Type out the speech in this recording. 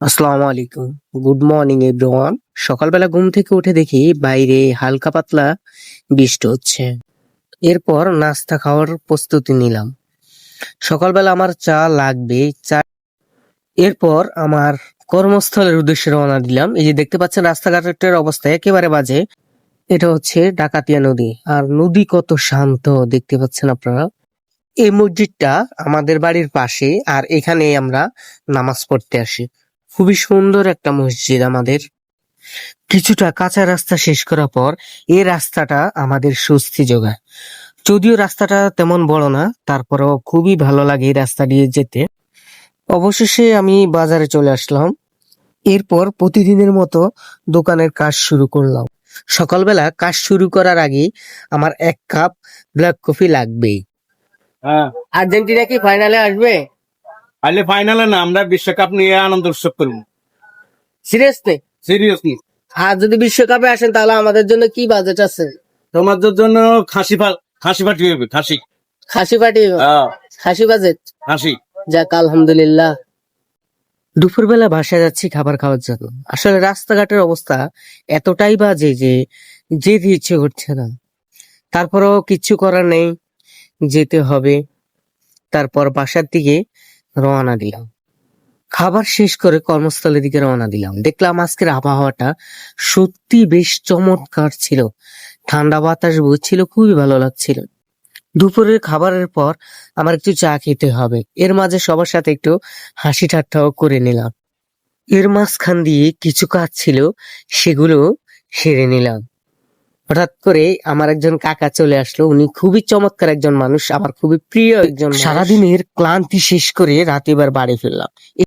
আসসালামু আলাইকুম। Good morning everyone. সকালবেলা ঘুম থেকে উঠে দেখি বাইরে হালকা পাতলা বৃষ্টি হচ্ছে। এরপর নাস্তা খাওয়ার প্রস্তুতি নিলাম। সকালবেলা আমার চা লাগবে। এরপর আমার কর্মস্থলের উদ্দেশ্যে রওনা দিলাম। এই যে দেখতে পাচ্ছেন রাস্তাঘাটের অবস্থা একেবারে বাজে। এটা হচ্ছে ডাকাতিয়া নদী। আর নদী কত শান্ত দেখতে পাচ্ছেন আপনারা। এই মসজিদটা আমাদের বাড়ির পাশে, আর এখানে আমরা নামাজ পড়তে আসি। খুবই সুন্দর একটা মসজিদ আমাদের। কিছুটা কাঁচা রাস্তা শেষ করার পর এই রাস্তাটা আমাদের স্বস্তি যোগায়। যদিও রাস্তাটা তেমন বড় না, তারপরেও খুবই ভালো লাগে এই রাস্তা দিয়ে যেতে। অবশেষে আমি বাজারে চলে আসলাম। এরপর প্রতিদিনের মতো দোকানের কাজ শুরু করলাম। সকালবেলা কাজ শুরু করার আগে আমার 1 কাপ ব্ল্যাক কফি লাগবেই। হ্যাঁ, আর্জেন্টিনা কি ফাইনালে আসবে? আলে ফাইনালে না, আমরা বিশ্বকাপ নিয়ে আনন্দ উৎসব করবো। সিরিয়াসলি? সিরিয়াসলি, আর যদি বিশ্বকাপে আসেন তাহলে আমাদের জন্য কি বাজেট আছে? তোমাদের জন্য খাসি পাঠি হবে, খাসি। খাসি পার্টি? হ্যাঁ, খাসি বাজেট? খাসি। যাক, আলহামদুলিল্লাহ। দুপুরবেলা বাসায় যাচ্ছি খাবার খাওয়ার জন্য। আসলে রাস্তাঘাটের অবস্থা এতটাই বাজে যে যেতে ইচ্ছে করছে না। তারপরেও কিচ্ছু করার নেই, যেতে হবে। তারপর বাসার দিকে রওনা দিলাম। খাবার শেষ করে কর্মস্থলের দিকে রওনা দিলাম। দেখলাম আজকের আবহাওয়াটা সত্যি বেশ চমৎকার ছিল। ঠান্ডা বাতাস বইছিল, খুবই ভালো লাগছিল। দুপুরের খাবারের পর আমার একটু চা খেতে হবে। এর মাঝে সবার সাথে একটু হাসি ঠাট্টাও করে নিলাম। এর মাঝখান দিয়ে কিছু কাজ ছিল, সেগুলো সেরে নিলাম। হঠাৎ করে আমার একজন কাকা চলে আসলো। উনি খুবই চমৎকার একজন মানুষ, আমার খুবই প্রিয় একজন মানুষ। সারাদিনের ক্লান্তি শেষ করে রাতে এবার বাড়ি ফিরলাম।